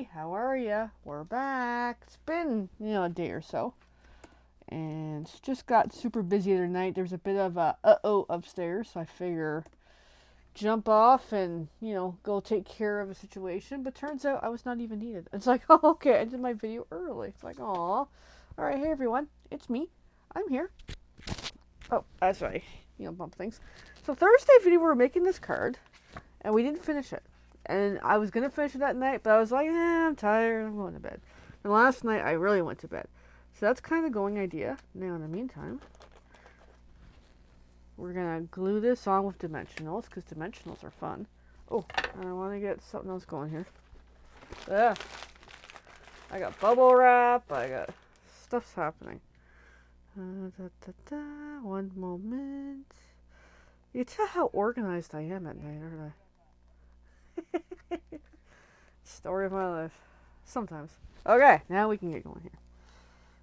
everybody. How are ya? We're back. It's been, a day or so. And just got super busy the other night. There's a bit of a uh-oh upstairs, so I figure jump off and, go take care of a situation. But turns out I was not even needed. It's like, oh, okay, I did my video early. It's like, aw. Alright, hey everyone. It's me. I'm here. Oh, that's right. Bump things. So Thursday video, we were making this card, and we didn't finish it. And I was going to finish it that night, but I was like, I'm tired, I'm going to bed. And last night, I really went to bed. So that's kind of going idea. Now, in the meantime, we're going to glue this on with dimensionals, because dimensionals are fun. Oh, I want to get something else going here. Yeah. I got bubble wrap, I got stuff's happening. One moment. You tell how organized I am at night, aren't I? Story of my life. Sometimes. Okay, now we can get going here.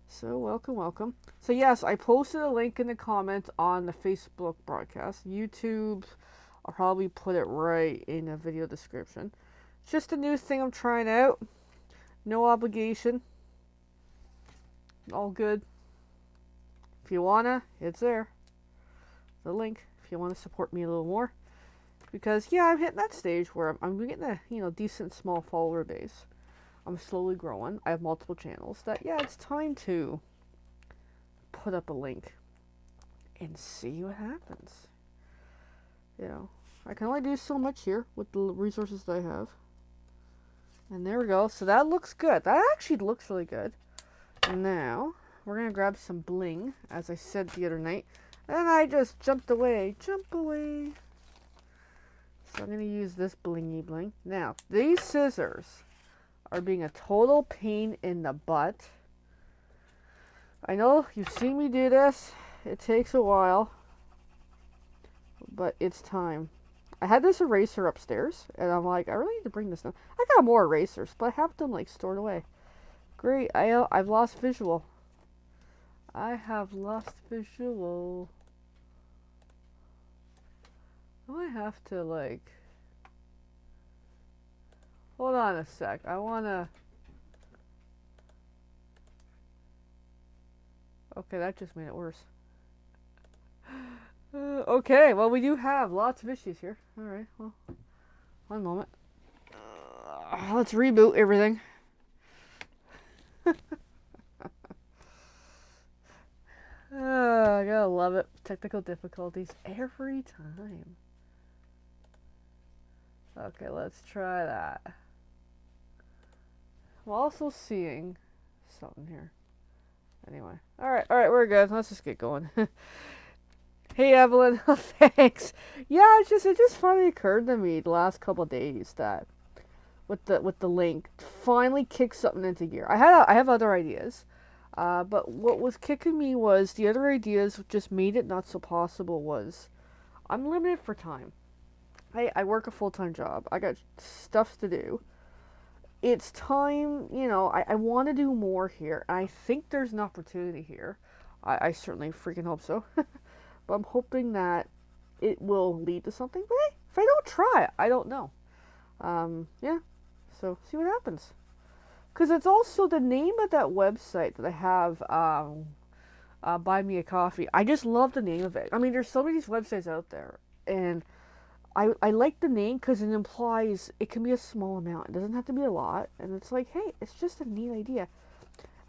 So, welcome. So, yes, I posted a link in the comments on the Facebook broadcast. YouTube, I'll probably put it right in the video description. It's just a new thing I'm trying out. No obligation. All good. If you wanna, it's there. The link, if you want to support me a little more. Because, yeah, I'm hitting that stage where I'm getting a, decent small follower base. I'm slowly growing. I have multiple channels that, yeah, it's time to put up a link and see what happens. I can only do so much here with the resources that I have. And there we go. So that looks good. That actually looks really good. Now, we're going to grab some bling, as I said the other night. And I just jumped away. Jump away. So I'm going to use this blingy bling. Now, these scissors are being a total pain in the butt. I know you've seen me do this. It takes a while. But it's time. I had this eraser upstairs. And I'm like, I really need to bring this down. I got more erasers. But I have them stored away. Great. I've lost visual. I have lost visual. I have to hold on a sec. I wanna. Okay, that just made it worse. Okay, well, we do have lots of issues here. Alright, well, one moment. Let's reboot everything. I gotta love it. Technical difficulties every time. Okay, let's try that. I'm also seeing something here. Anyway. Alright, we're good. Let's just get going. Hey Evelyn, thanks. Yeah, it just finally occurred to me the last couple of days that with the link finally kicked something into gear. I have other ideas. But what was kicking me was the other ideas just made it not so possible was I'm limited for time. I work a full-time job. I got stuff to do. It's time, I want to do more here. I think there's an opportunity here. I certainly freaking hope so. But I'm hoping that it will lead to something. But hey, if I don't try, I don't know. Yeah. So, see what happens. Because it's also the name of that website that I have, Buy Me a Coffee. I just love the name of it. I mean, there's so many of these websites out there. And I like the name because it implies it can be a small amount. It doesn't have to be a lot. And it's like, hey, it's just a neat idea.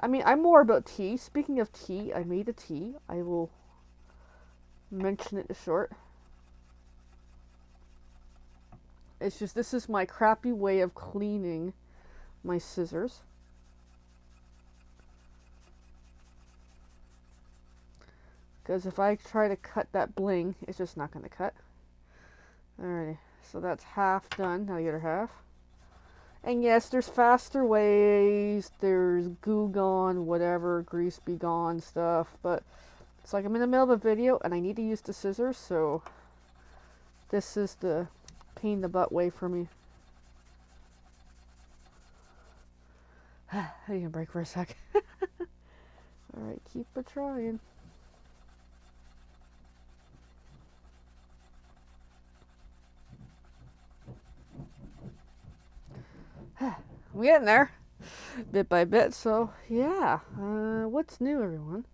I mean, I'm more about tea. Speaking of tea, I made a tea. I will mention it short. It's just, this is my crappy way of cleaning my scissors. Because if I try to cut that bling, it's just not going to cut. Alrighty, so that's half done. Now the other half. And yes, there's faster ways. There's goo gone, whatever, grease be gone stuff. But it's like I'm in the middle of a video and I need to use the scissors. So this is the pain in the butt way for me. I need a break for a sec. Alright, keep a trying. I'm getting there, bit by bit. So yeah, what's new, everyone?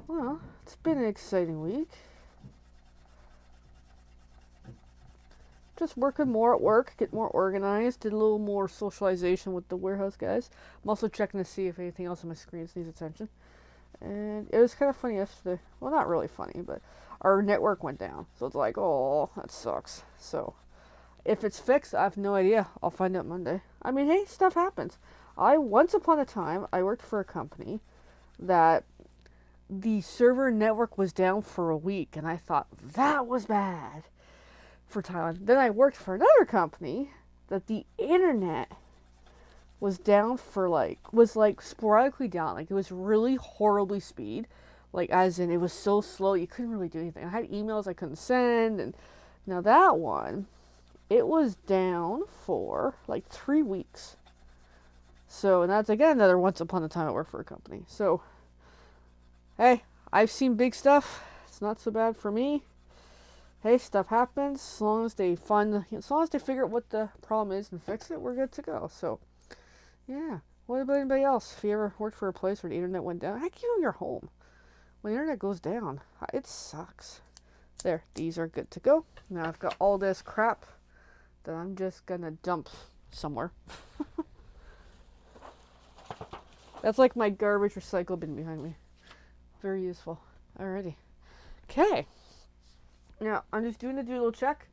Well, it's been an exciting week. Just working more at work, get more organized, did a little more socialization with the warehouse guys. I'm also checking to see if anything else on my screens needs attention. And it was kind of funny yesterday. Well, not really funny, but our network went down. So it's like, oh, that sucks. So if it's fixed, I have no idea. I'll find out Monday. I mean, hey, stuff happens. Once upon a time, I worked for a company that the server network was down for a week, and I thought that was bad for Thailand. Then I worked for another company that the internet was down for was sporadically down. Like it was really horribly speed. Like as in it was so slow you couldn't really do anything. I had emails I couldn't send, and now that one, it was down for like 3 weeks. So, and that's again another once upon a time I worked for a company. So hey, I've seen big stuff. It's not so bad for me. Hey, stuff happens. As long as they figure out what the problem is and fix it, we're good to go. So, yeah. What about anybody else? If you ever worked for a place where the internet went down, heck, you're home. When the internet goes down, it sucks. There, these are good to go. Now I've got all this crap that I'm just gonna dump somewhere. That's like my garbage recycle bin behind me. Very useful. Alrighty. Okay. Now, I'm just doing a doodle check.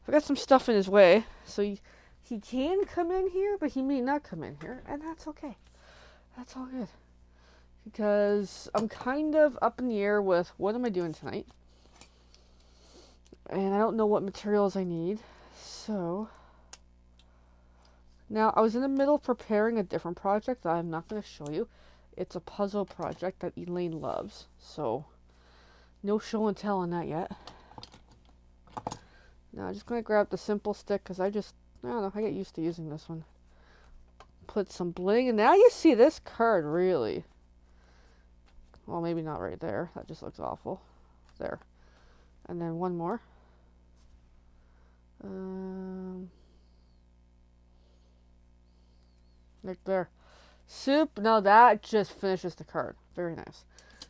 I've got some stuff in his way, so he can come in here, but he may not come in here, and that's okay. That's all good. Because I'm kind of up in the air with what am I doing tonight. And I don't know what materials I need. So, now I was in the middle of preparing a different project that I'm not going to show you. It's a puzzle project that Elaine loves. So, no show and tell on that yet. Now I'm just going to grab the simple stick because I don't know, I get used to using this one. Put some bling, and now you see this card really. Well, maybe not right there. That just looks awful. There. And then one more. Right there. Soup. Now that just finishes the card. Very nice.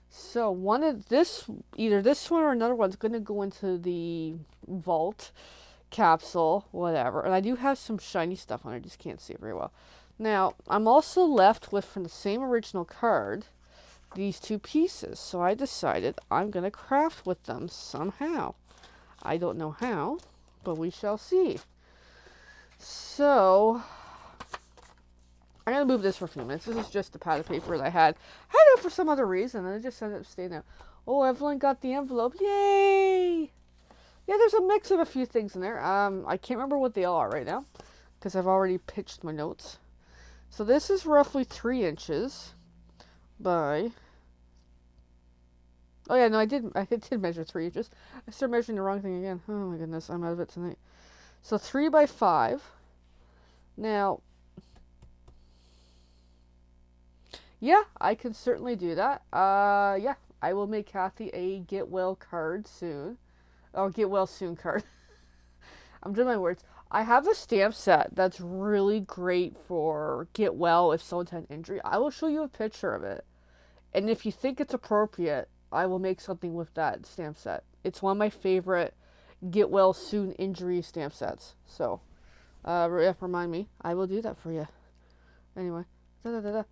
So one of this, either this one or another one's going to go into the vault capsule, whatever. And I do have some shiny stuff on it. I just can't see it very well. Now, I'm also left with, from the same original card, these two pieces. So I decided I'm going to craft with them somehow. I don't know how, but we shall see. So, I'm going to move this for a few minutes. This is just a pad of paper that I had it for some other reason, and I just ended up staying there. Oh, Evelyn got the envelope. Yay! Yeah, there's a mix of a few things in there. I can't remember what they all are right now, because I've already pitched my notes. So this is roughly 3 inches by... Oh yeah, no, I did measure 3 inches. I started measuring the wrong thing again. Oh my goodness, I'm out of it tonight. So 3 by 5. Now, yeah, I can certainly do that. Yeah, I will make Kathy a get well card soon. Or get well soon card. I'm doing my words. I have a stamp set that's really great for get well if someone's had an injury. I will show you a picture of it. And if you think it's appropriate, I will make something with that stamp set. It's one of my favorite get well soon injury stamp sets. So, remind me. I will do that for you. Anyway.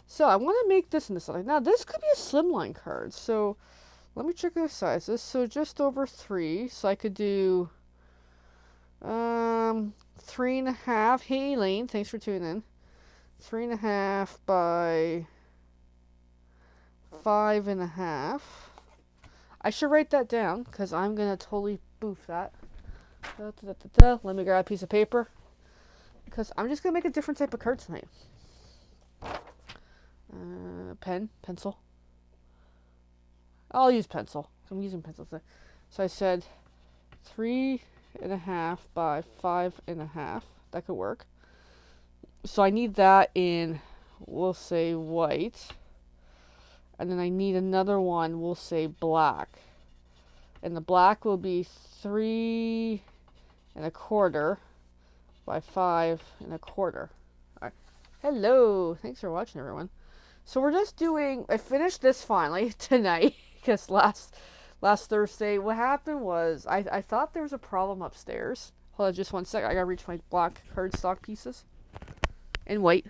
So I want to make this into something. Now this could be a slimline card. So let me check the sizes. So just over 3. So I could do 3.5. Hey Elaine, thanks for tuning in. 3.5 by 5.5. I should write that down because I'm gonna totally boof that. Let me grab a piece of paper because I'm just gonna make a different type of card tonight. Pencil. I'll use pencil. I'm using pencil today. So I said 3.5 by 5.5. That could work. So I need that in, we'll say white. And then I need another one, we'll say black. And the black will be 3.25 by 5.25. Alright. Hello. Thanks for watching, everyone. So we're just doing. I finished this finally tonight because last Thursday, what happened was I thought there was a problem upstairs. Hold on, just one sec. I gotta reach my black cardstock pieces and white.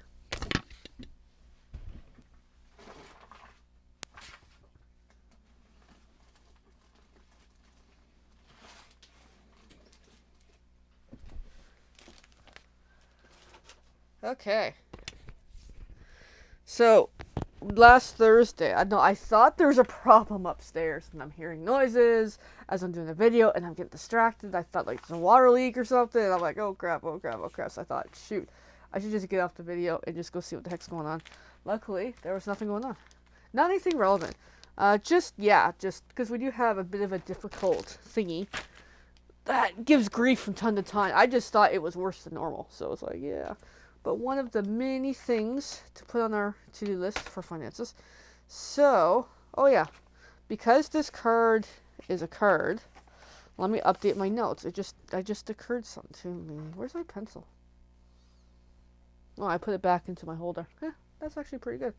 Okay. So last Thursday, I thought there was a problem upstairs, and I'm hearing noises as I'm doing the video, and I'm getting distracted. I thought like there's a water leak or something, and I'm like, oh crap, oh crap, oh crap. So I thought, shoot, I should just get off the video and just go see what the heck's going on. Luckily, there was nothing going on, not anything relevant. Just because we do have a bit of a difficult thingy that gives grief from time to time. I just thought it was worse than normal, so it's like, yeah. But one of the many things to put on our to-do list for finances. So, oh yeah, because this card is a card, let me update my notes. I just occurred something to me. Where's my pencil? Oh, I put it back into my holder. That's actually pretty good.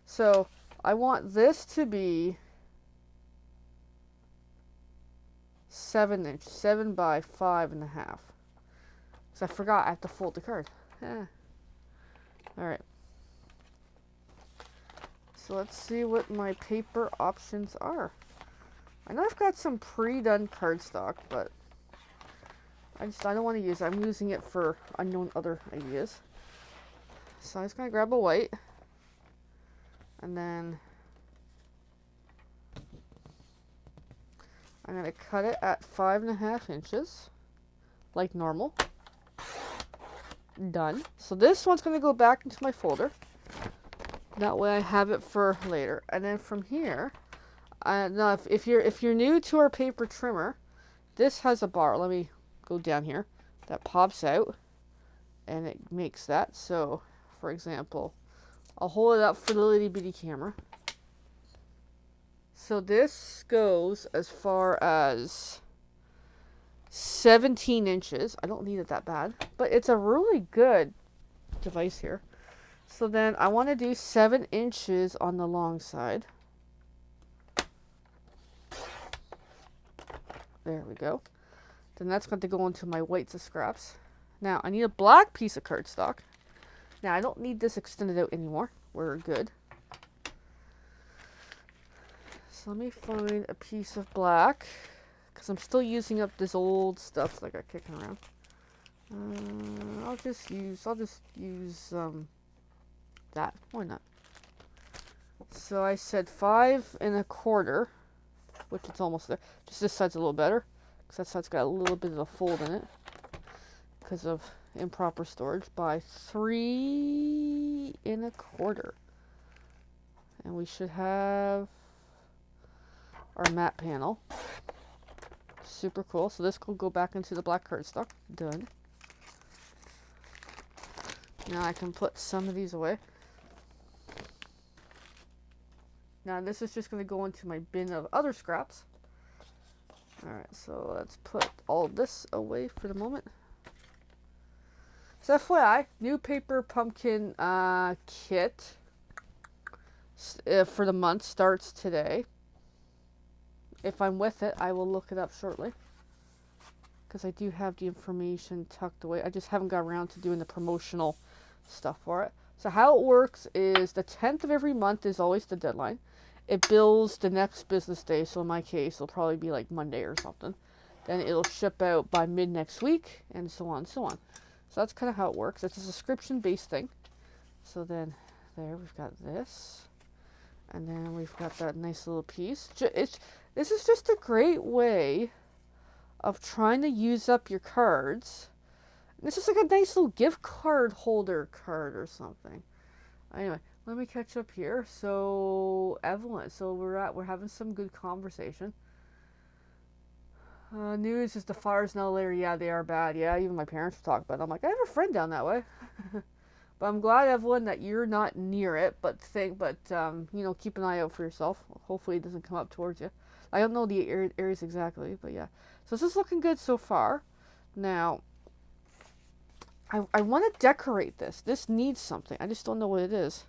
So, I want this to be 7 by 5.5. Because I forgot I have to fold the card. Alright. So let's see what my paper options are. I know I've got some pre-done cardstock, but I don't want to use it. I'm using it for unknown other ideas. So I'm just going to grab a white. And then I'm going to cut it at 5.5 inches. Like normal. Done. So this one's going to go back into my folder. That way I have it for later. And then from here, now if you're new to our paper trimmer, this has a bar. Let me go down here. That pops out, and it makes that. So, for example, I'll hold it up for the little bitty camera. So this goes as far as 17 inches. I don't need it that bad, but it's a really good device here. So then I want to do 7 inches on the long side. There we go. Then that's going to go into my whites of scraps. Now I need a black piece of cardstock. Now I don't need this extended out anymore. We're good. So let me find a piece of black, because I'm still using up this old stuff that I got kicking around. I'll just use that. Why not? So I said 5.25, which it's almost there. Just this side's a little better, because that side's got a little bit of a fold in it because of improper storage, by 3.25. And we should have our matte panel. Super cool. So this will go back into the black cardstock. Done. Now I can put some of these away. Now this is just going to go into my bin of other scraps. Alright, so let's put all this away for the moment. So FYI, new paper pumpkin kit for the month starts today. If I'm with it, I will look it up shortly, because I do have the information tucked away. I just haven't got around to doing the promotional stuff for it. So how it works is the 10th of every month is always the deadline. It bills the next business day, so in my case, it'll probably be like Monday or something. Then it'll ship out by mid next week, and so on and so on. So that's kind of how it works. It's a subscription-based thing. So then, there, we've got this. And then we've got that nice little piece. This is just a great way of trying to use up your cards. This is like a nice little gift card holder card or something. Anyway, let me catch up here. So, Evelyn, so we're having some good conversation. News is the fires in LA. Yeah, they are bad. Yeah, even my parents were talking about it. I'm like, I have a friend down that way. But I'm glad, Evelyn, that you're not near it. But you know, keep an eye out for yourself. Hopefully, it doesn't come up towards you. I don't know the areas exactly, but yeah. So this is looking good so far. Now, I want to decorate this. This needs something. I just don't know what it is.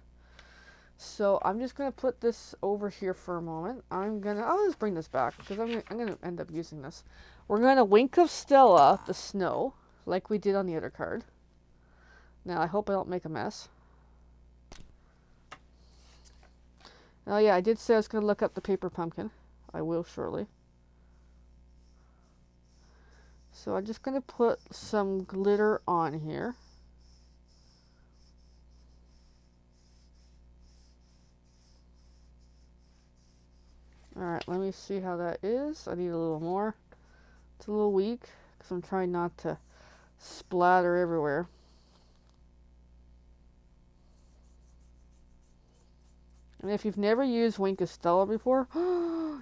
So I'm just gonna put this over here for a moment. I'll just bring this back because I'm gonna end up using this. We're gonna Wink of Stella the snow like we did on the other card. Now I hope I don't make a mess. Oh yeah, I did say I was gonna look up the paper pumpkin. I will shortly. So I'm just gonna put some glitter on here. Alright, let me see how that is. I need a little more. It's a little weak because I'm trying not to splatter everywhere. And if you've never used Wink of Stella before,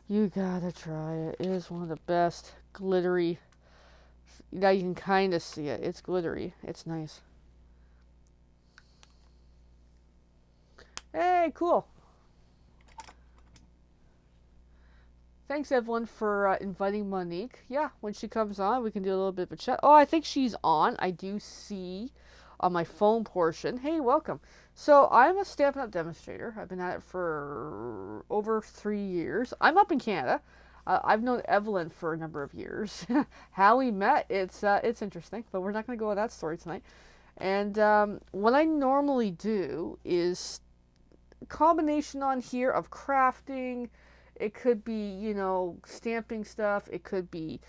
you gotta try it. It is one of the best glittery. Now you can kind of see it. It's glittery. It's nice. Hey, cool. Thanks, Evelyn, for inviting Monique. Yeah, when she comes on, we can do a little bit of a chat. Oh, I think she's on. I do see on my phone portion. Hey, welcome. So I'm a Stampin' Up! Demonstrator. I've been at it for over 3 years. I'm up in Canada. I've known Evelyn for a number of years. How we met, it's interesting, but we're not going to go with that story tonight. And what I normally do is a combination on here of crafting. It could be, you know, stamping stuff. It could be,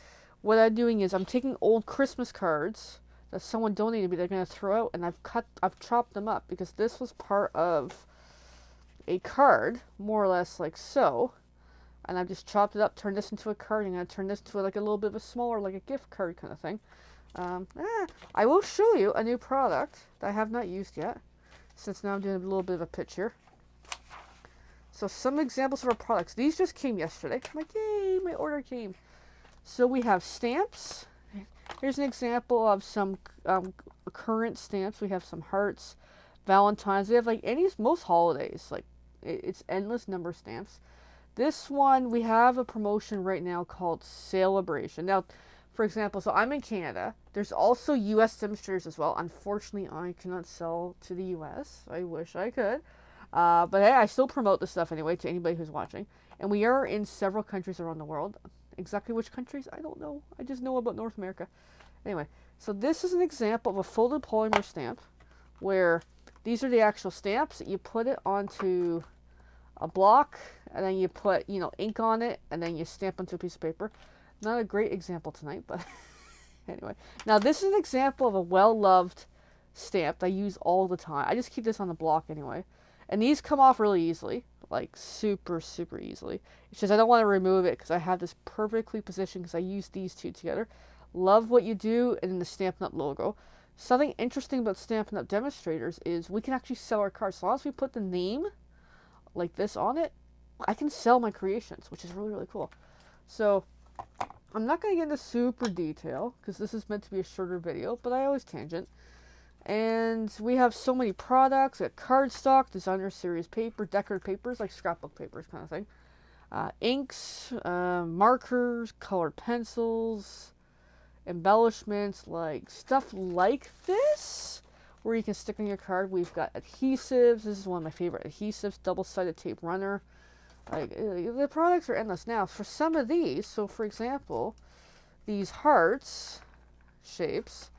what I'm doing is I'm taking old Christmas cards that someone donated me, they're going to throw out, and I've chopped them up because this was part of a card, more or less like so. And I've just chopped it up, turned this into a card, and I'm going to turn this to like a little bit of a smaller, like a gift card kind of thing. I will show you a new product that I have not used yet, since now I'm doing a little bit of a pitch here. So some examples of our products. These just came yesterday. I'm like, yay, my order came. So we have stamps. Here's an example of some current stamps. We have some hearts, Valentine's. We have like most holidays. Like it's endless number of stamps. This one, we have a promotion right now called Celebration. Now, for example, so I'm in Canada. There's also U.S. demonstrators as well. Unfortunately, I cannot sell to the U.S. I wish I could. But hey, I still promote this stuff anyway to anybody who's watching. And we are in several countries around the world. Exactly which countries, I don't know. I just know about North America. Anyway, so this is an example of a folded polymer stamp where these are the actual stamps. You put it onto a block and then you put, you know, ink on it and then you stamp onto a piece of paper. Not a great example tonight, but anyway. Now this is an example of a well-loved stamp that I use all the time. I just keep this on the block anyway. And these come off really easily, like super, super easily. It's just I don't want to remove it because I have this perfectly positioned because I use these two together. Love what you do and the Stampin' Up! Logo. Something interesting about Stampin' Up! Demonstrators is we can actually sell our cards. As long as we put the name like this on it, I can sell my creations, which is really, really cool. So I'm not going to get into super detail because this is meant to be a shorter video, but I always tangent. And we have so many products. We have cardstock, designer series paper, decorative papers, like scrapbook papers kind of thing. Inks, markers, colored pencils, embellishments, like stuff like this, where you can stick on your card. We've got adhesives. This is one of my favorite adhesives, double-sided tape runner. Like the products are endless. Now, for some of these, so for example, these hearts shapes,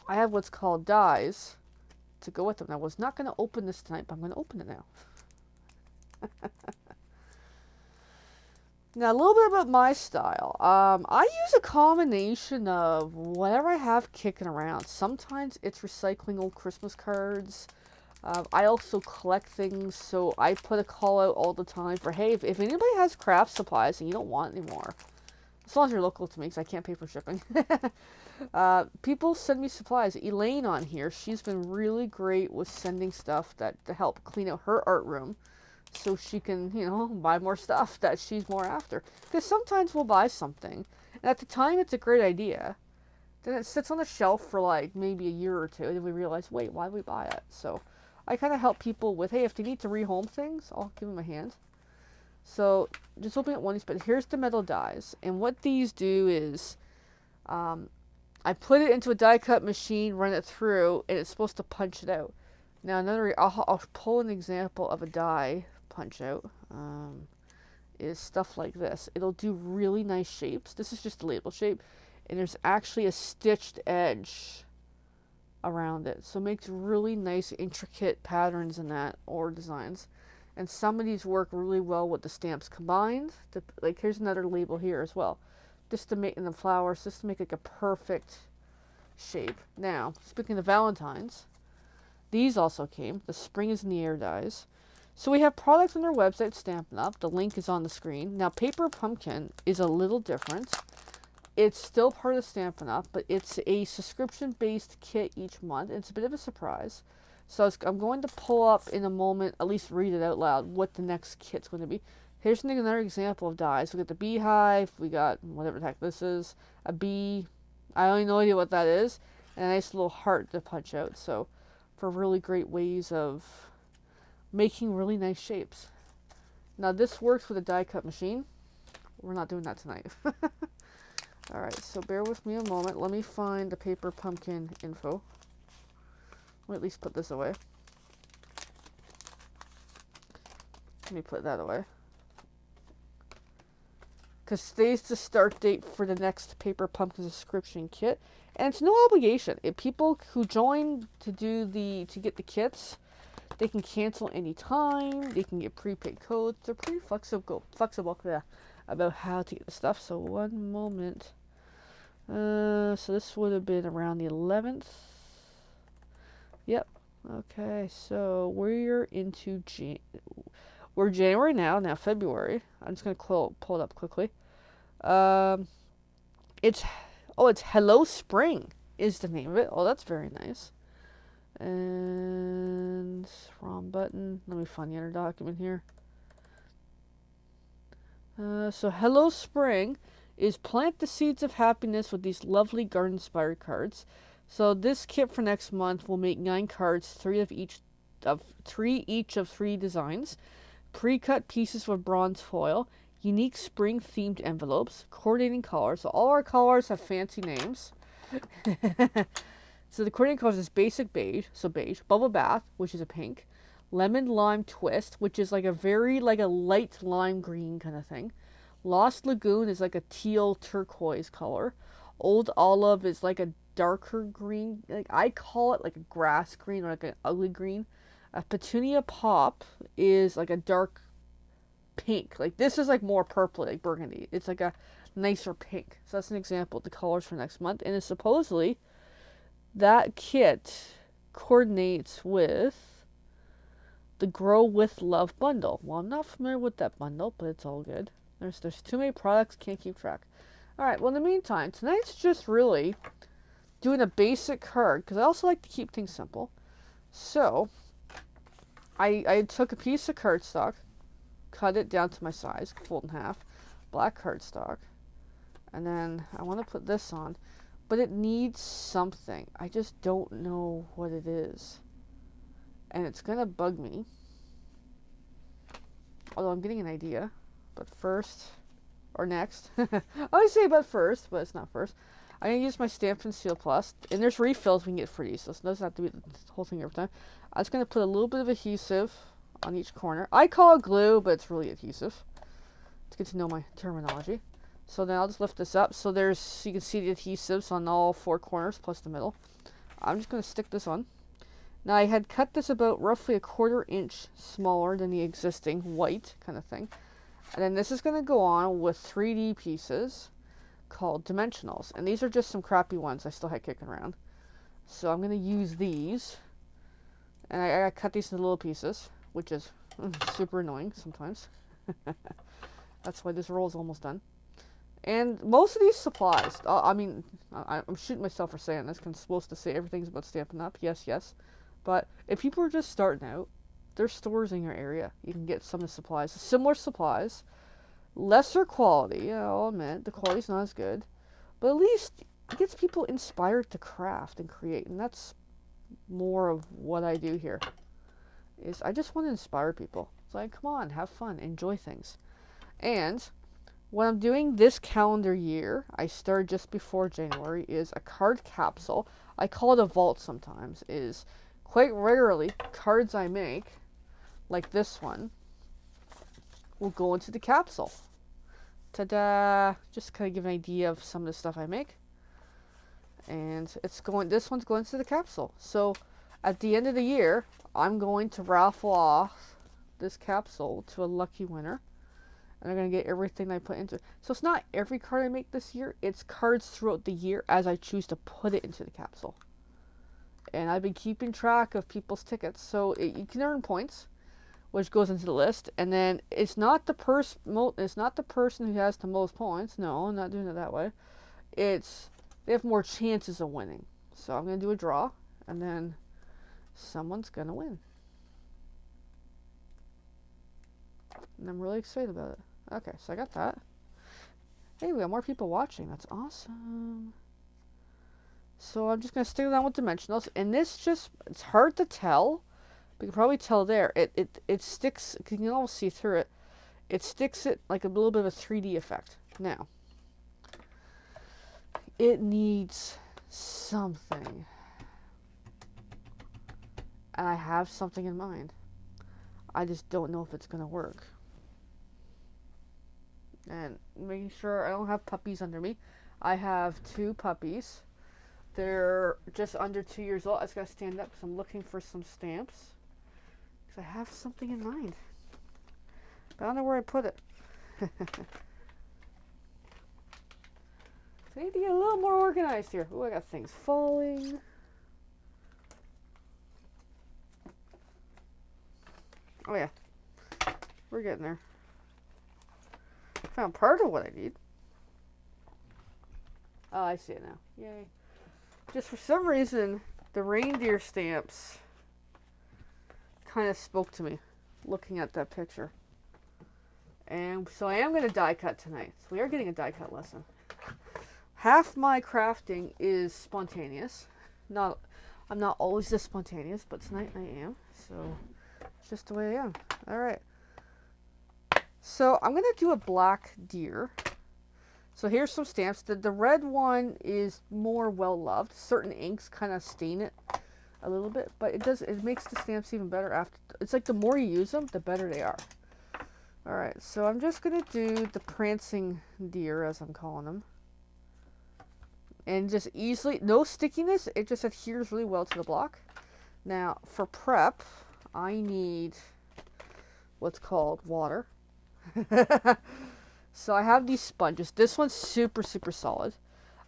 I have what's called dies to go with them. I was not going to open this tonight, but I'm going to open it now. Now, a little bit about my style. I use a combination of whatever I have kicking around. Sometimes it's recycling old Christmas cards. I also collect things, so I put a call out all the time for, hey, if anybody has craft supplies and you don't want anymore, as long as you're local to me, because I can't pay for shipping. People send me supplies. Elaine on here, she's been really great with sending stuff to help clean out her art room so she can, you know, buy more stuff that she's more after. Because sometimes we'll buy something, and at the time it's a great idea. Then it sits on the shelf for like maybe a year or two, and then we realize, wait, why did we buy it? So I kind of help people with, hey, if they need to rehome things, I'll give them a hand. So just opening up one of these, but here's the metal dies. And what these do is, I put it into a die cut machine, run it through, and it's supposed to punch it out. Now I'll pull an example of a die punch out. Is stuff like this. It'll do really nice shapes. This is just a label shape, and there's actually a stitched edge around it, so it makes really nice intricate patterns in that, or designs. And some of these work really well with the stamps combined. Like here's another label here as well, just to make in the flowers, just to make like a perfect shape. Now, speaking of Valentine's, these also came. The Spring is in the Air dies. So we have products on our website, Stampin' Up. The link is on the screen. Now, Paper Pumpkin is a little different. It's still part of Stampin' Up, but it's a subscription-based kit each month. It's a bit of a surprise. So I'm going to pull up in a moment, at least read it out loud, what the next kit's going to be. Here's another example of dies. We got the beehive. We got whatever the heck this is. A bee. I have no idea what that is. And a nice little heart to punch out. So for really great ways of making really nice shapes. Now this works with a die cut machine. We're not doing that tonight. Alright, so bear with me a moment. Let me find the Paper Pumpkin info. Let me at least put this away. Let me put that away. Because today's the start date for the next Paper Pumpkin subscription kit. And it's no obligation. If people who join to get the kits, they can cancel anytime. They can get prepaid codes. They're pretty flexible about how to get the stuff. So one moment. So this would have been around the 11th. Yep. Okay. So we're into we're January now. Now February. I'm just gonna pull it up quickly. It's Hello Spring is the name of it. Oh, that's very nice. And wrong button. Let me find the other document here. So Hello Spring is plant the seeds of happiness with these lovely garden inspired cards. So this kit for next month will make 9 cards, 3 each of 3 designs, pre-cut pieces of bronze foil, unique spring themed envelopes, coordinating colors. So all our colors have fancy names. So the coordinating colors is basic beige, so beige, bubble bath, which is a pink, lemon lime twist, which is like a light lime green kind of thing. Lost Lagoon is like a teal turquoise color. Old Olive is like a darker green. Like I call it like a grass green or like an ugly green. Petunia Pop is like a dark pink. Like this is like more purple, like burgundy. It's like a nicer pink. So that's an example of the colors for next month. And it's supposedly that kit coordinates with the Grow with Love bundle. Well, I'm not familiar with that bundle, but it's all good. There's too many products, can't keep track. Alright, well in the meantime, tonight's just really doing a basic card, because I also like to keep things simple. So, I took a piece of cardstock, cut it down to my size, fold in half, black cardstock, and then I want to put this on, but it needs something. I just don't know what it is. And it's going to bug me. Although I'm getting an idea. But first, or next, I always say but first, but it's not first. I'm going to use my Stampin' Seal Plus, and there's refills we can get for these, so it doesn't have to be the whole thing every time. I'm just going to put a little bit of adhesive on each corner. I call it glue, but it's really adhesive. To get to know my terminology. So then I'll just lift this up, so you can see the adhesives on all 4 corners, plus the middle. I'm just going to stick this on. Now I had cut this about roughly 1/4 inch smaller than the existing white kind of thing. And then this is going to go on with 3D pieces called dimensionals. And these are just some crappy ones I still had kicking around. So I'm going to use these. And I cut these into little pieces, which is super annoying sometimes. That's why this roll is almost done. And most of these supplies, I'm shooting myself for saying this, because I'm supposed to say everything's about Stampin' Up. Yes. But if people are just starting out, there's stores in your area. You can get some of the supplies. Similar supplies. Lesser quality, I'll admit. The quality's not as good. But at least it gets people inspired to craft and create. And that's more of what I do here. I just want to inspire people. It's like, come on, have fun. Enjoy things. And what I'm doing this calendar year, I started just before January, is a card capsule. I call it a vault sometimes, is quite rarely cards I make, like this one, will go into the capsule. Ta-da! Just kind of give an idea of some of the stuff I make. And this one's going to the capsule. So at the end of the year, I'm going to raffle off this capsule to a lucky winner. And I'm going to get everything I put into it. So it's not every card I make this year. It's cards throughout the year as I choose to put it into the capsule. And I've been keeping track of people's tickets. So you can earn points, which goes into the list. And then it's not the person who has the most points. No, I'm not doing it that way. They have more chances of winning. So I'm going to do a draw. And then someone's going to win. And I'm really excited about it. Okay, so I got that. Hey, we got more people watching. That's awesome. So I'm just going to stick around with dimensionals. And this it's hard to tell. But you can probably tell there. It sticks, you can almost see through it. It sticks it like a little bit of a 3D effect. Now, it needs something. And I have something in mind. I just don't know if it's going to work. And making sure I don't have puppies under me. I have 2 puppies. They're just under 2 years old. I just gotta stand up because I'm looking for some stamps. Because I have something in mind. But I don't know where I put it. So I need to get a little more organized here. Ooh, I got things falling. Oh yeah. We're getting there. Found part of what I need. Oh, I see it now. Yay. Just for some reason, the reindeer stamps kind of spoke to me looking at that picture. And so I am going to die cut tonight. So we are getting a die cut lesson. Half my crafting is spontaneous. I'm not always this spontaneous, but tonight I am. So it's just the way I am. All right. So I'm going to do a black deer. So here's some stamps. The red one is more well-loved. Certain inks kind of stain it a little bit, but it makes the stamps even better after. It's like the more you use them, the better they are. All right, so I'm just going to do the prancing deer, as I'm calling them. And just easily, no stickiness, it just adheres really well to the block. Now, for prep, I need what's called water. So I have these sponges. This one's super, super solid.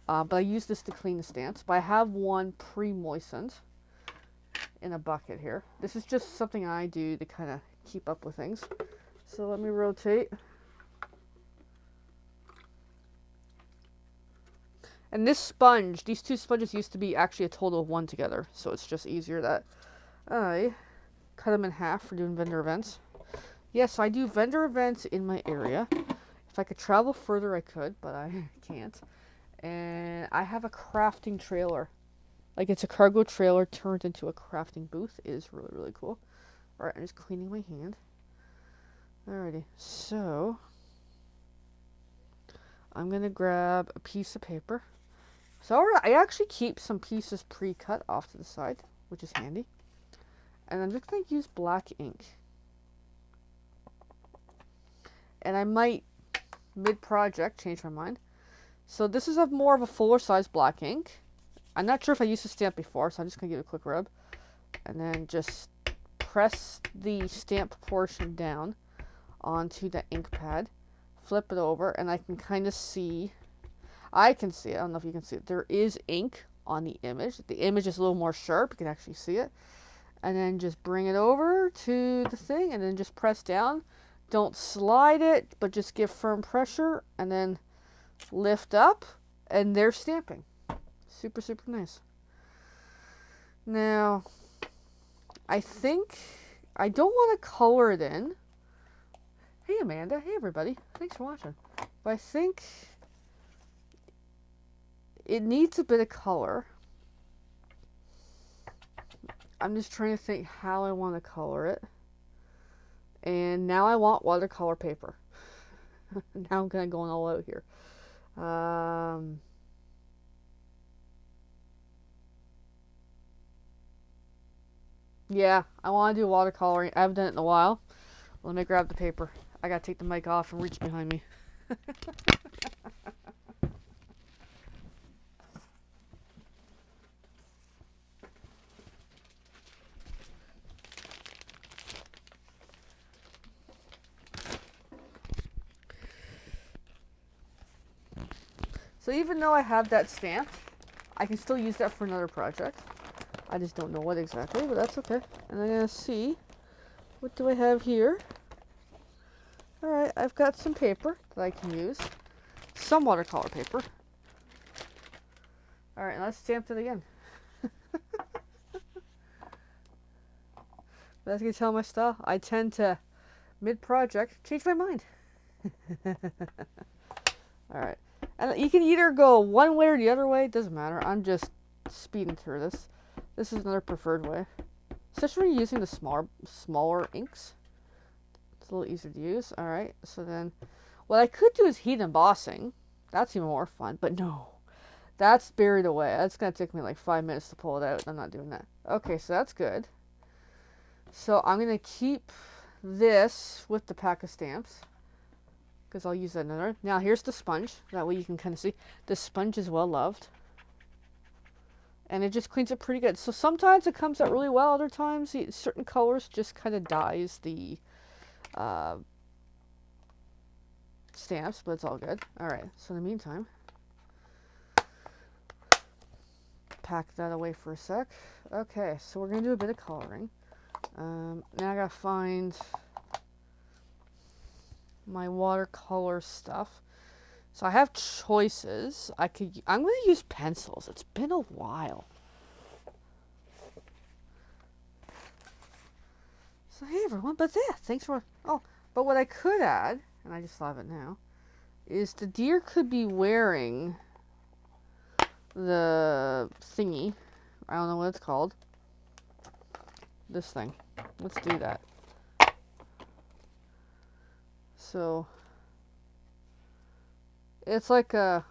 But I use this to clean the stamps. But I have one pre-moistened in a bucket here. This is just something I do to kind of keep up with things. So let me rotate. And this sponge, these 2 sponges used to be actually a total of 1 together. So it's just easier that I cut them in half for doing vendor events. Yes, I do vendor events in my area. If I could travel further, I could, but I can't. And I have a crafting trailer. Like, it's a cargo trailer turned into a crafting booth. It is really, really cool. Alright, I'm just cleaning my hand. Alrighty, so I'm going to grab a piece of paper. So I actually keep some pieces pre-cut off to the side, which is handy. And I'm just going to use black ink. And I might, mid-project, change my mind. So this is more of a fuller size black ink. I'm not sure if I used the stamp before, so I'm just going to give it a quick rub. And then just press the stamp portion down onto the ink pad. Flip it over, and I can kind of see, I don't know if you can see it, there is ink on the image. The image is a little more sharp, you can actually see it. And then just bring it over to the thing, and then just press down. Don't slide it, but just give firm pressure, and then lift up, and they're stamping. Super, super nice. Now, I think I don't want to color it in. Hey, Amanda. Hey, everybody. Thanks for watching. But I think it needs a bit of color. I'm just trying to think how I want to color it. And now I want watercolor paper. Now I'm kind of going all out here. Yeah, I want to do watercoloring. I haven't done it in a while. Let me grab the paper. I gotta take the mic off and reach behind me. So even though I have that stamp, I can still use that for another project. I just don't know what exactly, but that's okay. And I'm gonna see, what do I have here? Alright, I've got some paper that I can use. Some watercolor paper. Alright, let's stamp it again. As you can tell my style, I tend to, mid-project, change my mind. Alright. And you can either go one way or the other way. It doesn't matter. I'm just speeding through this. This is another preferred way. Especially when you're using the smaller inks. It's a little easier to use. Alright, so then what I could do is heat embossing. That's even more fun, but no. That's buried away. That's going to take me like 5 minutes to pull it out. I'm not doing that. Okay, so that's good. So I'm going to keep this with the pack of stamps, because I'll use that another. Now here's the sponge. That way you can kind of see. The sponge is well loved. And it just cleans it pretty good. So sometimes it comes out really well. Other times, certain colors just kind of dyes the stamps, but it's all good. Alright, so in the meantime, pack that away for a sec. Okay, so we're going to do a bit of coloring. Now I gotta find my watercolor stuff. So I have choices. I'm gonna use pencils. It's been a while. So hey everyone, but yeah, thanks for, but what I could add, and I just thought of it now, is the deer could be wearing the thingy. I don't know what it's called. This thing. Let's do that. So it's like a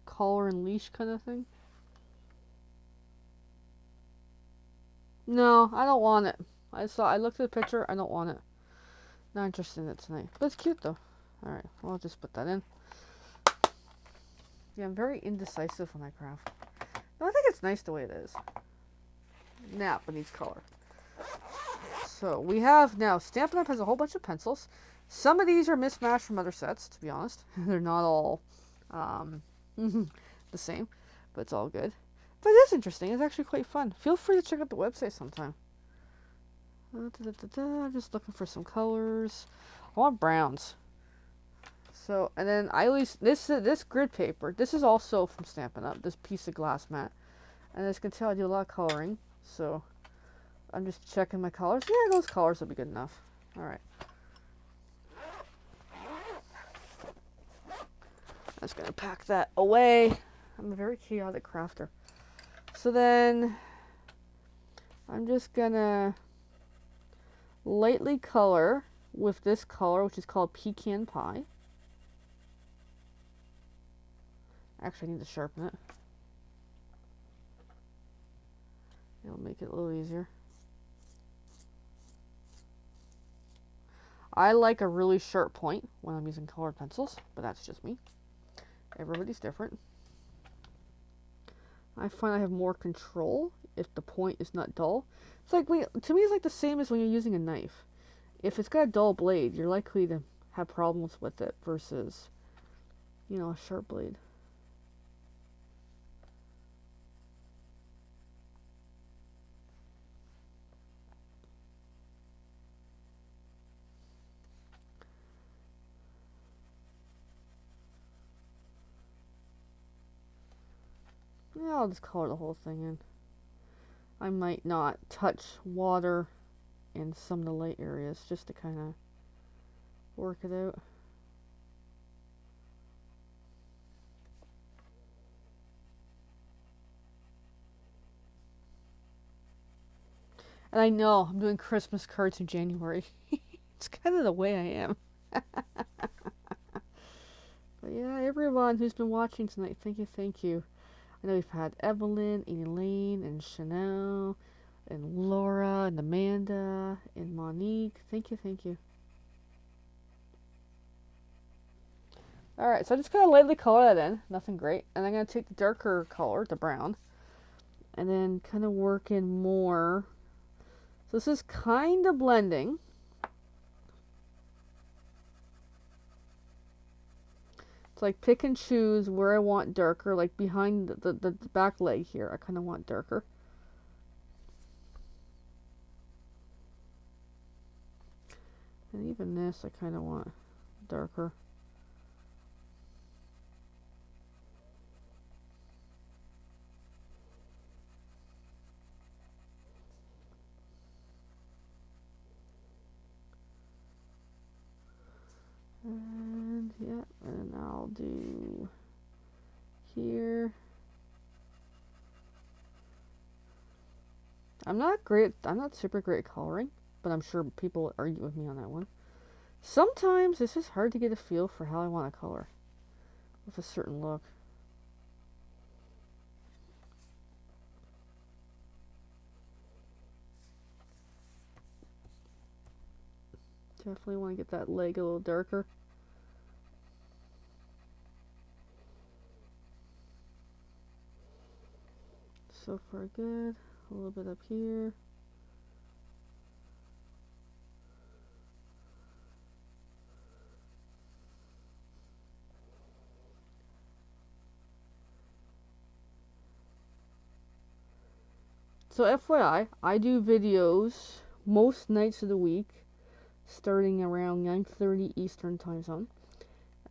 collar and leash kind of thing. No, I don't want it. I looked at the picture, I don't want it. Not interested in it tonight. But it's cute though. Alright, well, I'll just put that in. Yeah, I'm very indecisive when I craft. No, I think it's nice the way it is. Now, it needs color. So, we have now, Stampin' Up! Has a whole bunch of pencils. Some of these are mismatched from other sets, to be honest. They're not all the same, but it's all good. But it is interesting. It's actually quite fun. Feel free to check out the website sometime. I'm just looking for some colors. I want browns. So, and then I always, this grid paper, this is also from Stampin' Up!, this piece of glass mat. And as you can tell, I do a lot of coloring. So, I'm just checking my colors. Yeah, those colors will be good enough. Alright. I'm just going to pack that away. I'm a very chaotic crafter. So then, I'm just going to lightly color with this color, which is called Pecan Pie. Actually, I need to sharpen it. It'll make it a little easier. I like a really sharp point when I'm using colored pencils, but that's just me. Everybody's different. I find I have more control if the point is not dull. It's like, to me, it's like the same as when you're using a knife. If it's got a dull blade, you're likely to have problems with it versus, you know, a sharp blade. Yeah, I'll just color the whole thing in. I might not touch water in some of the light areas just to kind of work it out. And I know I'm doing Christmas cards in January. It's kind of the way I am. But yeah, everyone who's been watching tonight, thank you, thank you. I know we've had Evelyn, and Elaine, and Chanel, and Laura, and Amanda, and Monique. Thank you, thank you. Alright, so I just kind of lightly color that in. Nothing great. And I'm going to take the darker color, the brown, and then kind of work in more. So this is kind of blending. It's like pick and choose where I want darker, like behind the back leg here. I kind of want darker. And even this I kind of want darker. And yeah, and I'll do here. I'm not super great at coloring, but I'm sure people will argue with me on that one. Sometimes it's just hard to get a feel for how I want to color with a certain look. Definitely want to get that leg a little darker. So far good. A little bit up here. So FYI, I do videos most nights of the week, starting around 9:30 Eastern Time Zone.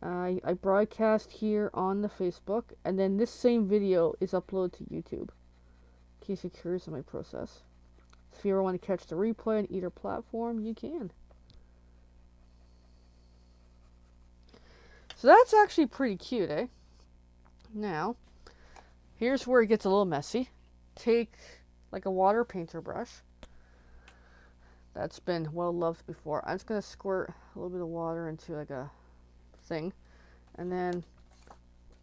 I broadcast here on the Facebook, and then this same video is uploaded to YouTube, in case you're curious of my process. So if you ever want to catch the replay on either platform, you can. So that's actually pretty cute, eh? Now, here's where it gets a little messy. Take like a water painter brush that's been well loved before. I'm just going to squirt a little bit of water into like a thing. And then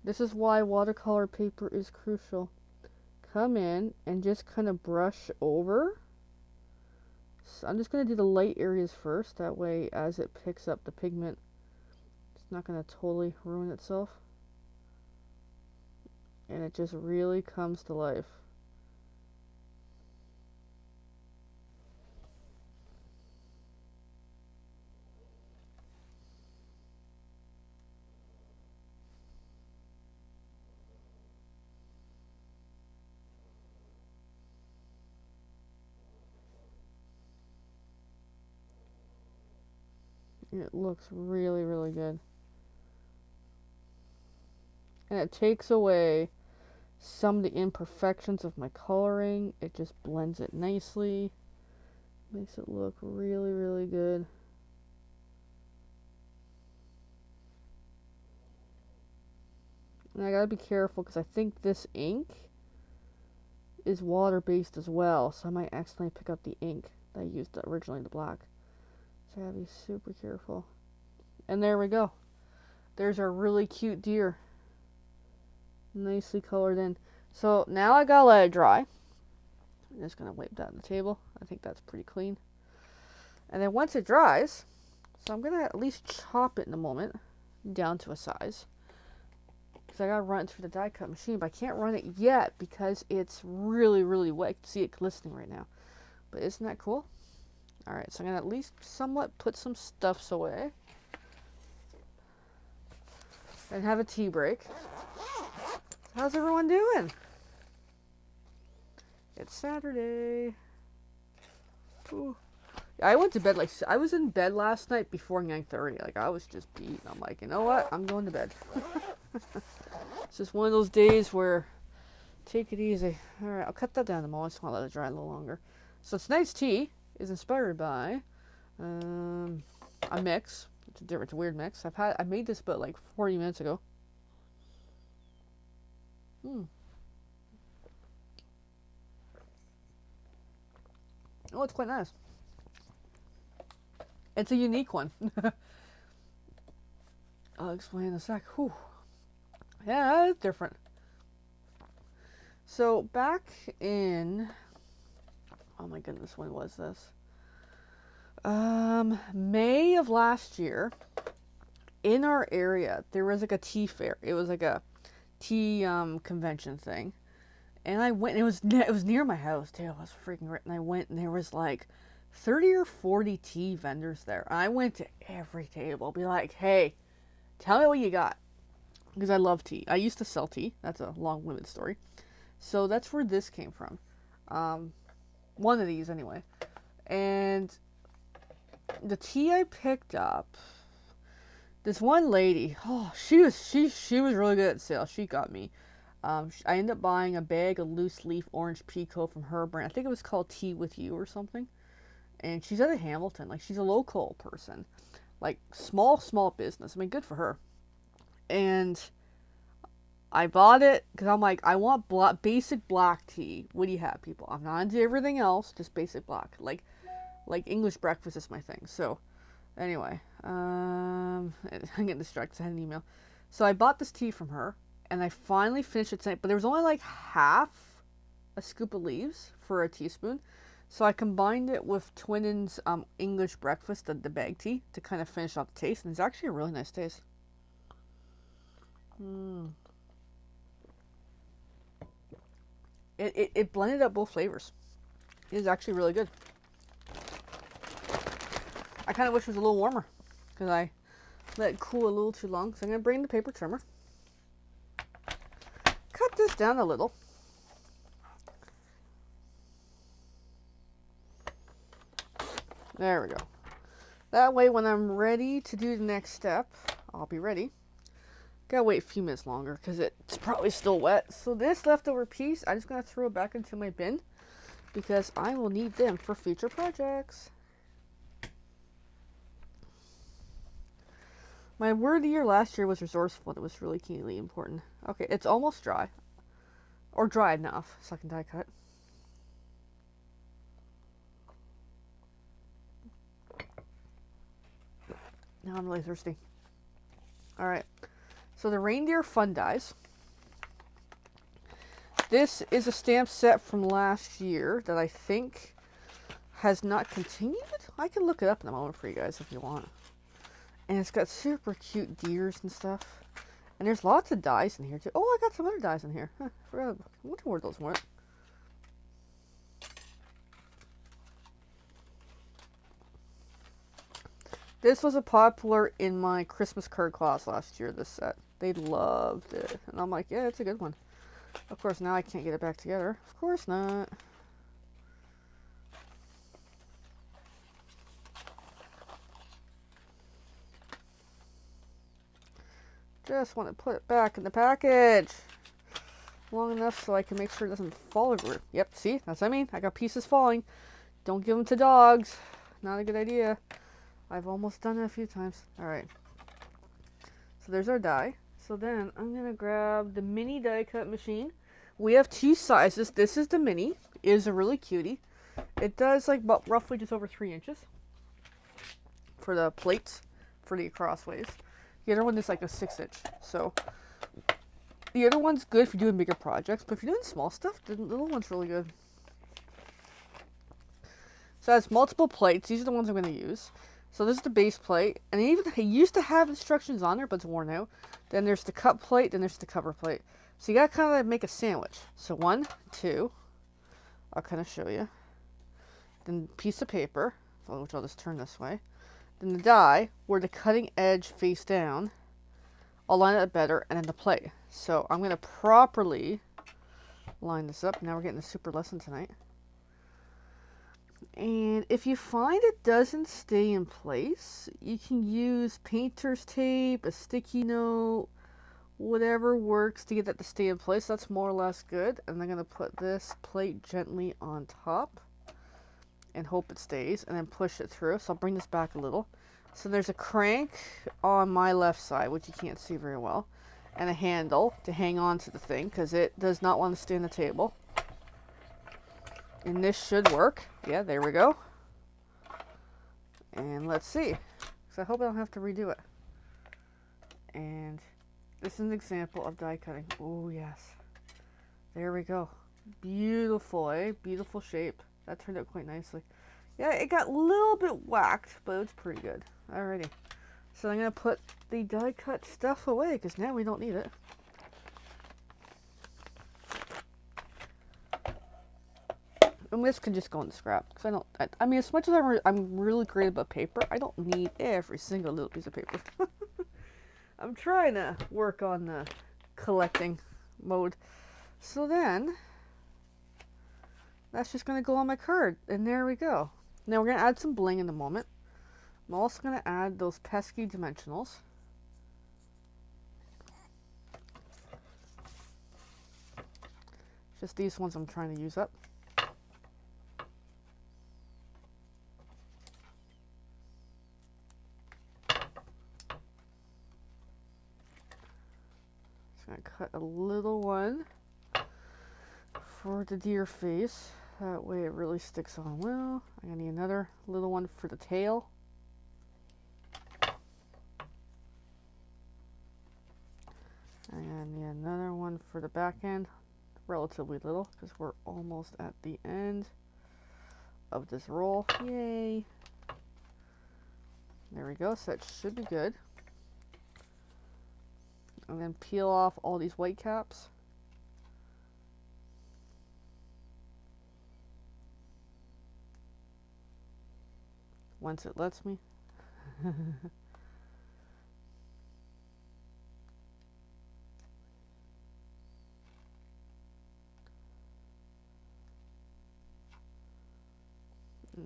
this is why watercolor paper is crucial. Come in and just kind of brush over. So I'm just going to do the light areas first. That way as it picks up the pigment, it's not going to totally ruin itself. And it just really comes to life. It looks really, really good. And it takes away some of the imperfections of my coloring. It just blends it nicely. Makes it look really, really good. And I gotta be careful because I think this ink is water-based as well. So I might accidentally pick up the ink that I used originally, the black. So I gotta be super careful. And there we go. There's our really cute deer. Nicely colored in. So now I gotta let it dry. I'm just gonna wipe that on the table. I think that's pretty clean. And then once it dries, so I'm gonna at least chop it in a moment down to a size. Because I gotta run it through the die cut machine, but I can't run it yet because it's really, really wet. You can see it glistening right now. But isn't that cool? Alright, so I'm gonna at least somewhat put some stuffs away. And have a tea break. How's everyone doing? It's Saturday. Ooh. I went to bed I was in bed last night before 9:30. Like I was just beat. I'm like, you know what? I'm going to bed. It's just one of those days where take it easy. All right, I'll cut that down in a moment. I just want to let it dry a little longer. So tonight's tea is inspired by a mix. It's a weird mix. I made this about like 40 minutes ago. Oh, it's quite nice. It's a unique one. I'll explain in a sec. Whew. Yeah, it's different. So back in, oh my goodness, when was this? May of last year, in our area, there was like a tea fair. It was like a tea convention thing. And I went, and it was near my house too. I was freaking right. And I went, and there was like 30 or 40 tea vendors there. I went to every table, be like, hey, tell me what you got. Because I love tea. I used to sell tea. That's a long-winded story. So that's where this came from. One of these, anyway. And the tea I picked up, this one lady, oh, she was really good at sales. She got me. I ended up buying a bag of loose leaf orange pekoe from her brand. I think it was called Tea With You or something. And she's out of Hamilton. Like, she's a local person. Like, small business. I mean, good for her. And I bought it because I'm like, I want basic black tea. What do you have, people? I'm not into everything else, just basic black. Like English breakfast is my thing. So, anyway, I'm getting distracted. I had an email. So I bought this tea from her, and I finally finished it tonight. But there was only like half a scoop of leaves for a teaspoon. So I combined it with Twinings English breakfast, the bag tea, to kind of finish off the taste. And it's actually a really nice taste. It blended up both flavors. It is actually really good. I kind of wish it was a little warmer because I let it cool a little too long. So I'm going to bring the paper trimmer. Cut this down a little. There we go. That way when I'm ready to do the next step, I'll be ready. Gotta wait a few minutes longer because it's probably still wet. So this leftover piece, I'm just going to throw it back into my bin because I will need them for future projects. My word of the year last year was resourceful. It was really keenly important. Okay, it's almost dry. Or dry enough so I can die cut. Now I'm really thirsty. Alright. So the Reindeer Fun Dies. This is a stamp set from last year that I think has not continued. I can look it up in a moment for you guys if you want. And it's got super cute deers and stuff. And there's lots of dies in here too. Oh, I got some other dies in here. Huh, I wonder where those went. This was a popular in my Christmas card class last year, this set. They loved it. And I'm like, yeah, it's a good one. Of course, now I can't get it back together. Of course not. Just want to put it back in the package long enough so I can make sure it doesn't fall over. Yep, see? That's what I mean. I got pieces falling. Don't give them to dogs. Not a good idea. I've almost done it a few times. Alright. So there's our die. So then I'm going to grab the mini die cut machine. We have two sizes. This is the mini. It is a really cutie. It does like about roughly just over 3 inches for the plates for the crossways. The other one is like a 6-inch. So the other one's good if you're doing bigger projects, but if you're doing small stuff, the little one's really good. So it has multiple plates. These are the ones I'm going to use. So this is the base plate, and it used to have instructions on there, but it's worn out. Then there's the cut plate, then there's the cover plate. So you got to kind of like make a sandwich. So 1, 2, I'll kind of show you. Then piece of paper, which I'll just turn this way. Then the die, where the cutting edge face down. I'll line it up better, and then the plate. So I'm going to properly line this up. Now we're getting a super lesson tonight. And if you find it doesn't stay in place, you can use painter's tape, a sticky note, whatever works to get that to stay in place. That's more or less good. And I'm going to put this plate gently on top and hope it stays, and then push it through. So I'll bring this back a little. So there's a crank on my left side, which you can't see very well, and a handle to hang on to the thing because it does not want to stay on the table. And this should work. Yeah, there we go. And let's see. So I hope I don't have to redo it. And this is an example of die cutting. Oh, yes. There we go. Beautiful, eh? Beautiful shape. That turned out quite nicely. Yeah, it got a little bit whacked, but it's pretty good. Alrighty. So I'm going to put the die cut stuff away because now we don't need it. And this can just go in the scrap because I don't. I mean, as much as I'm really great about paper, I don't need every single little piece of paper. I'm trying to work on the collecting mode. So then, that's just going to go on my card, and there we go. Now we're going to add some bling in a moment. I'm also going to add those pesky dimensionals. Just these ones I'm trying to use up. Just going to cut a little one for the deer face. That way it really sticks on well. I'm going to need another little one for the tail. And need another one for the back end. Relatively little because we're almost at the end of this roll. Yay! There we go. So that should be good. And then peel off all these white caps. Once it lets me. And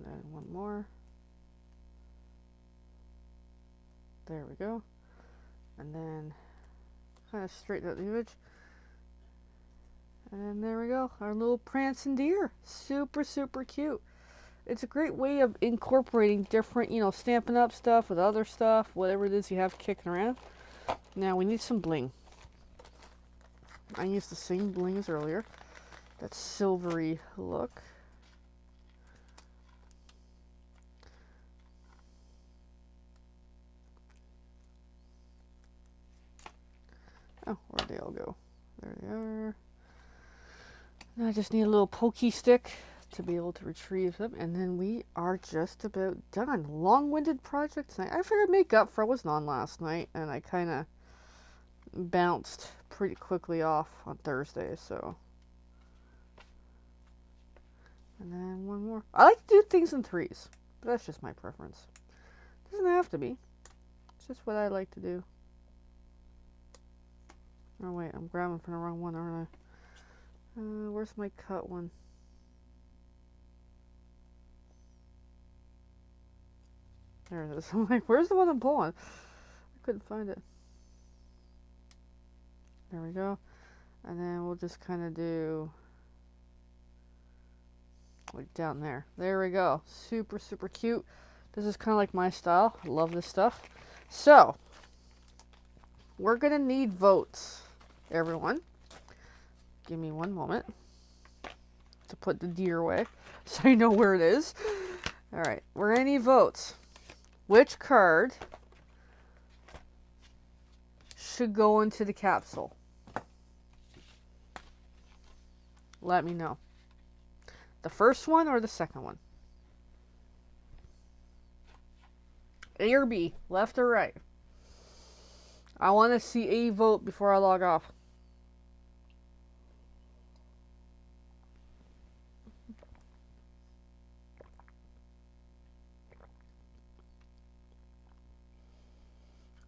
then one more. There we go. And then kind of straighten out the image. And then there we go. Our little prancing deer. Super, super cute. It's a great way of incorporating different, you know, Stampin' Up stuff with other stuff, whatever it is you have kicking around. Now we need some bling. I used the same bling as earlier. That silvery look. Oh, where'd they all go? There they are. Now I just need a little pokey stick to be able to retrieve them, and then we are just about done. Long-winded project tonight. I figured make up for I wasn't on last night, and I kind of bounced pretty quickly off on Thursday, so. And then one more. I like to do things in threes, but that's just my preference. Doesn't have to be. It's just what I like to do. Oh wait, I'm grabbing from the wrong one, aren't I? Where's my cut one? There it is. I'm like, where's the one I'm pulling? I couldn't find it. There we go. And then we'll just kind of do like down there. There we go. Super, super cute. This is kind of like my style. I love this stuff. So, we're going to need votes, everyone. Give me one moment to put the deer away so you know where it is. All right, we're going to need votes. Which card should go into the capsule? Let me know. The first one or the second one? A or B, left or right? I want to see a vote before I log off.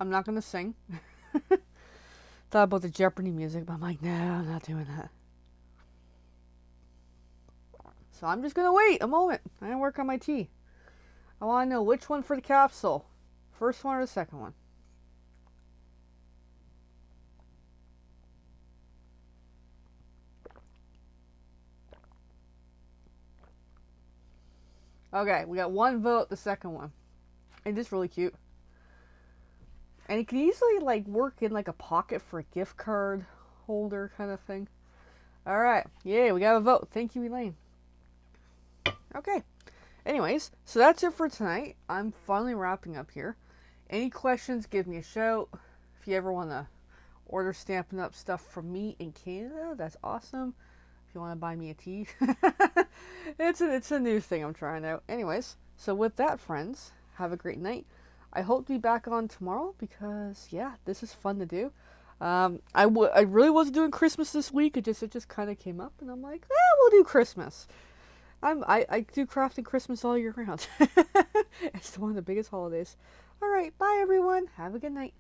I'm not going to sing. Thought about the Jeopardy music, but I'm like, no, I'm not doing that. So I'm just going to wait a moment. I'm going to work on my tea. I want to know which one for the capsule. First one or the second one? Okay, we got one vote, the second one. And it's really cute. And it can easily like work in like a pocket for a gift card holder kind of thing. All right. Yay, we got a vote. Thank you, Elaine. Okay. Anyways, so that's it for tonight. I'm finally wrapping up here. Any questions, give me a shout. If you ever want to order Stampin' Up stuff from me in Canada, that's awesome. If you want to buy me a tea, it's a new thing I'm trying out. Anyways, so with that, friends, have a great night. I hope to be back on tomorrow because yeah, this is fun to do. I really wasn't doing Christmas this week. It just kind of came up, and I'm like, we'll do Christmas. I do crafting Christmas all year round. It's one of the biggest holidays. All right, bye everyone. Have a good night.